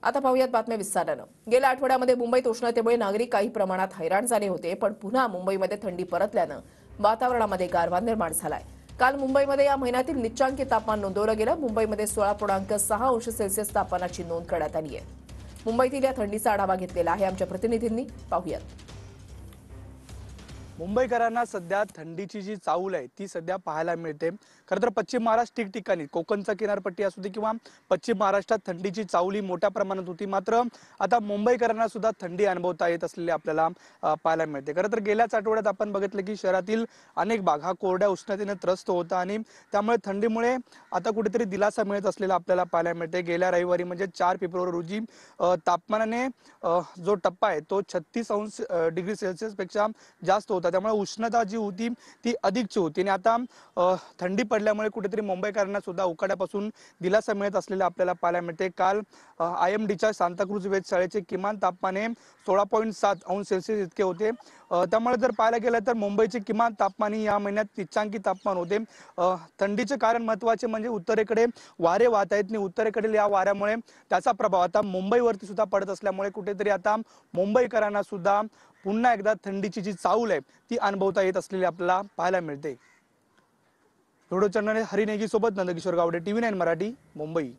आता पाहूयात बातम्या विस्तारानं। गेल्या आठवड्यामध्ये मुंबईत उष्णतेमुळे नागरिक काही प्रमाणात हैराण झाले होते, पण पुन्हा मुंबईमध्ये थंडी परतल्यानं वातावरणामध्ये गारवा निर्माण झालाय। काल मुंबईमध्ये या महिन्यातील निच्चांकी तापमान नोंदवलं गेलं। मुंबईमध्ये 16.6 अंश सेल्सिअस तापमानाची नोंद करण्यात आली आहे। मुंबईतील या थंडीचा आढावा घेतलेला आहे आमच्या प्रतिनिधींनी, पाहूयात। मुंबईकरांना सध्या थंडीची जी चाहूल आहे ती सध्या पाहायला मिळते। खरं तर पश्चिम महाराष्ट्र ठिकठिकाणी कोकणचा किनारपट्टी असू दे किंवा पश्चिम महाराष्ट्रात थंडीची चाहुल ही मोठ्या प्रमाणात होती, मात्र आता मुंबईकरांना सुद्धा थंडी अनुभवता येत असलेली आपल्याला पाहायला मिळते। खरं तर गेल्याच आठवड्यात आपण बघितलं की शहरातील अनेक भाग हा कोरड्या उष्णतेने त्रस्त होता आणि त्यामुळे थंडीमुळे आता कुठेतरी दिलासा मिळत असलेला आपल्याला पाहायला मिळते। गेल्या रविवारी म्हणजे 4 फेब्रुवारी रोजी तापमानाने जो टप्पा आहे तो 36 अंश डिग्री सेल्सिअस पेक्षा जास्त होता। त्यामुळे उष्णता जी होती ती अधिकची होती आणि आता थंडी पडल्यामुळे कुठेतरी मुंबईकरांना सुद्धा उकाड्यापासून दिलासा मिळत असलेला आपल्याला पाहायला मिळते। काल IMDच्या सांताक्रूज वेधशाळेचे किमान तापमान 16.7 अंश सेल्सिअस इतके होते। त्यामुळे जर पाहायला गेलं तर मुंबईचे किमान तापमान या महिन्यात निच्चांकी तापमान होते। थंडीचे कारण महत्त्वाचे म्हणजे उत्तरेकडे वारे वाहत आहेत आणि उत्तरेकडील या वाऱ्यामुळे त्याचा प्रभाव आता मुंबईवरती सुद्धा पडत असल्यामुळे कुठेतरी आता मुंबईकरांना सुद्धा पुन्हा एकदा थंडीची जी चाहूल आहे ती अनुभवता येत असलेली आपल्याला पाहायला मिळते। व्हिडिओ चॅनल हरी नेगी सोबत नंदकिशोर गावडे, TV9 मराठी, मुंबई।